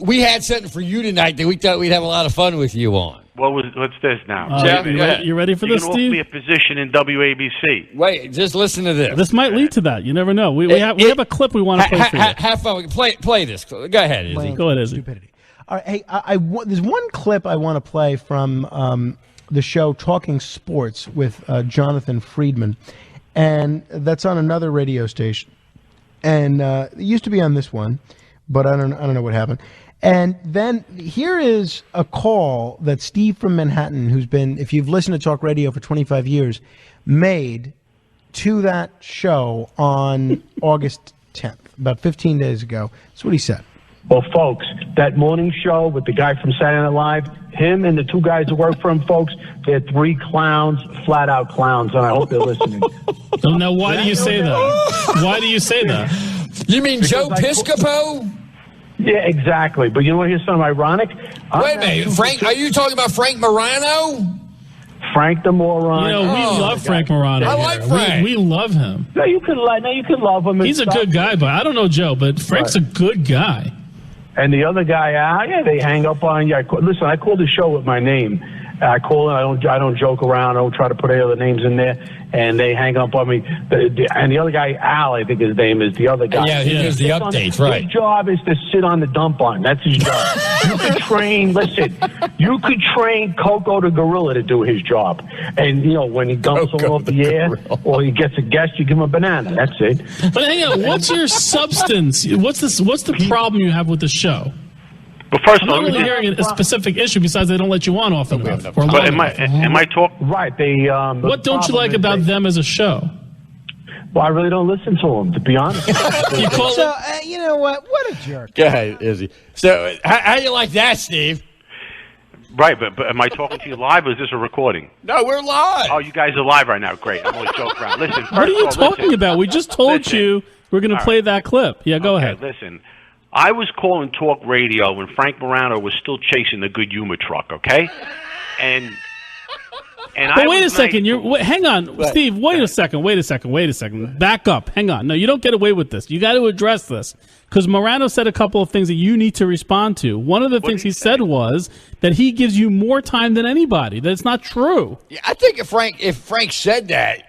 we had something for you tonight that we thought we'd have a lot of fun with you on. What's this now? Jeff, you ready for this, Steve? Steve? Offer me a position in WABC. Wait, just listen to this. This might lead to that. You never know. We have a clip we want to play for you. Have fun. Play this. Go ahead, Izzy. Go ahead, Izzy. Stupidity. All right, hey, there's one clip I want to play from the show Talking Sports with Jonathan Friedman, and that's on another radio station. And it used to be on this one, but I don't know what happened. And then here is a call that Steve from Manhattan, who's been, if you've listened to talk radio for 25 years, made to that show on August 10th, about 15 days ago. That's what he said. Well, folks, that morning show with the guy from Saturday Night Live, him and the two guys that work for him, folks, they're three clowns, flat-out clowns, and I hope they're listening. So now why do you say that? Why do you say that? You mean Joe Piscopo? Yeah, exactly. But you know what? Here's something ironic. Wait a minute, Frank. Are you talking about Frank Morano? Frank the moron. You know, we love Frank Morano. I like Frank. We love him. No, you can love him. He's a good guy, but I don't know Joe, but Frank's a good guy. And the other guy, they hang up on you. Listen, I call the show with my name. I call it. I don't joke around. I don't try to put any other names in there. And they hang up on me. And the other guy, Al, I think his name is the other guy. Yeah, he gives the updates, right? His job is to sit on the dump on. That's his job. You could train. Listen, you could train Coco the gorilla to do his job. And when he dumps him off the air or he gets a guest, you give him a banana. That's it. But hang on, what's your substance? What's the problem you have with the show? But first I'm of all, not really hearing a specific issue besides they don't let you on often enough. But am I talking? Right. What don't you like about them as a show? Well, I really don't listen to them, to be honest. You call So, you know what? What a jerk. Go ahead, Izzy. So, how you like that, Steve? Right, but am I talking to you live or is this a recording? No, we're live. Oh, you guys are live right now. Great. I'm only joking around. Listen, first what are you of all, talking about? We just told you we're going to play that clip. Yeah, go ahead. Listen, I was calling talk radio when Frank Morano was still chasing the good humor truck, okay? And but wait a second. Hang on, Steve. Wait a second. Back up. Hang on. No, you don't get away with this. You got to address this because Morano said a couple of things that you need to respond to. One of the things he said was that he gives you more time than anybody. That's not true. Yeah, I think if Frank said that,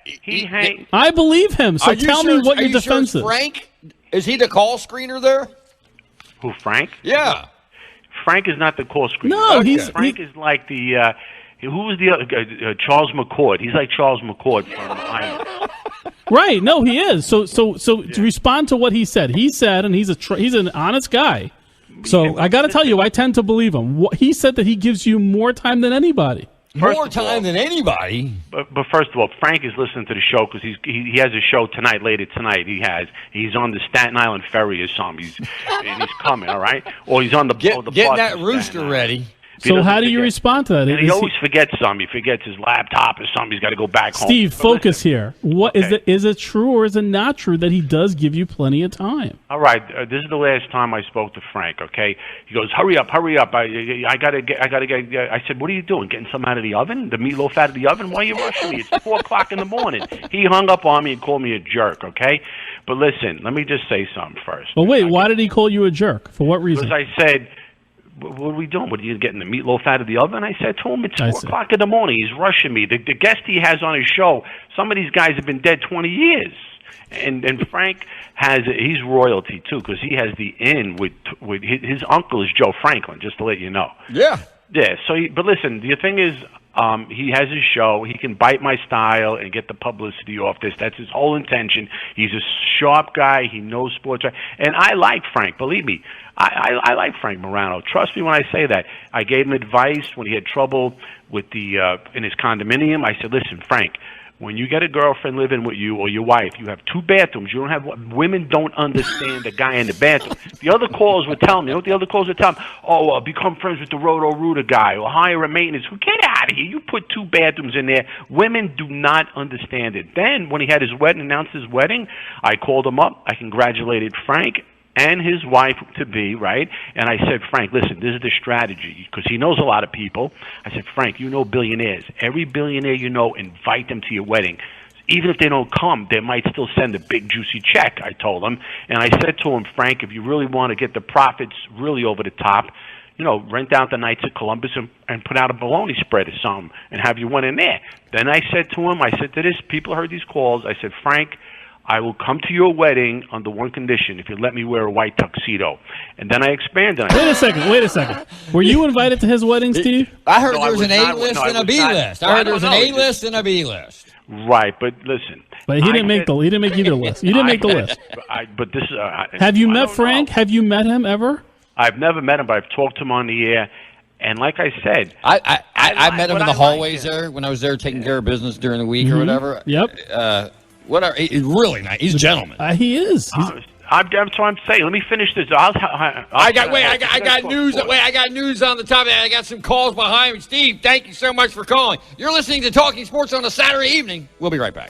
I believe him. So tell me what your defense is. Frank, is he the call screener there? Who, Frank? Yeah. Frank is not the call screener. No, Frank is like the who was the other guy? Charles McCord. He's like Charles McCord from Iron. Right. No, he is. So to respond to what he said, he's an honest guy. So I got to tell you, I tend to believe him. He said that he gives you more time than anybody. More time than anybody. But first of all, Frank is listening to the show because he has a show tonight, later tonight. He's on the Staten Island ferry or something. And he's coming, all right? Or he's on the getting bus that rooster ready. So how do you respond to that? And he always forgets something. He forgets his laptop or something. He's got to go back home. Steve, focus here. Is it true or is it not true that he does give you plenty of time? All right, this is the last time I spoke to Frank. Okay, he goes, "Hurry up! I gotta get." I said, "What are you doing? Getting some out of the oven? The meatloaf out of the oven? Why are you rushing me? It's 4:00 in the morning." He hung up on me and called me a jerk. Okay, but listen, let me just say something first. Well, wait. Why did he call you a jerk? For what reason? Because I said, "What are we doing? What are you getting the meatloaf out of the oven?" I said to him, "It's 4:00 in the morning. He's rushing me. The guest he has on his show, some of these guys have been dead 20 years." And Frank he's royalty too because he has the in with his uncle is Joe Franklin, just to let you know. Yeah. Yeah. So, but listen, the thing is, he has his show. He can bite my style and get the publicity off this. That's his whole intention. He's a sharp guy. He knows sports, and I like Frank. Believe me, I like Frank Morano. Trust me when I say that. I gave him advice when he had trouble with in his condominium. I said, "Listen, Frank. When you get a girlfriend living with you or your wife, you have 2 bathrooms. You don't have women don't understand the guy in the bathroom." The other callers would tell me, you know what the other callers would tell me? "Oh, become friends with the Roto-Rooter guy or hire a maintenance." Who get out of here? You put 2 bathrooms in there. Women do not understand it. Then when he had his wedding, announced his wedding, I called him up. I congratulated Frank and his wife-to-be, right? And I said, "Frank, listen, this is the strategy," because he knows a lot of people. I said, "Frank, you know billionaires. Every billionaire you know, invite them to your wedding. even if they don't come, they might still send a big juicy check, I told him. And I said to him, Frank, if you really want to get the profits really over the top, rent out the Knights of Columbus and put out a bologna spread or something and have you win in there. Then I said to him, people heard these calls, I said, Frank, I will come to your wedding under one condition, if you let me wear a white tuxedo. And then I expanded. Wait a second. Were you invited to his wedding, Steve? I heard there was an A-list and a B-list. I heard there was an A-list and a B-list. Right, but listen. But he didn't make either list. You didn't make the list. But this Have you met Frank? Have you met him ever? I've never met him, but I've talked to him on the air. And like I said, I met him in the hallways there when I was there taking care of business during the week or whatever. Yep. Whatever. He's really nice. He's a gentleman. He is. I'm saying. Let me finish this. I got news. Wait, I got news on the top. I got some calls behind me. Steve, thank you so much for calling. You're listening to Talking Sports on a Saturday evening. We'll be right back.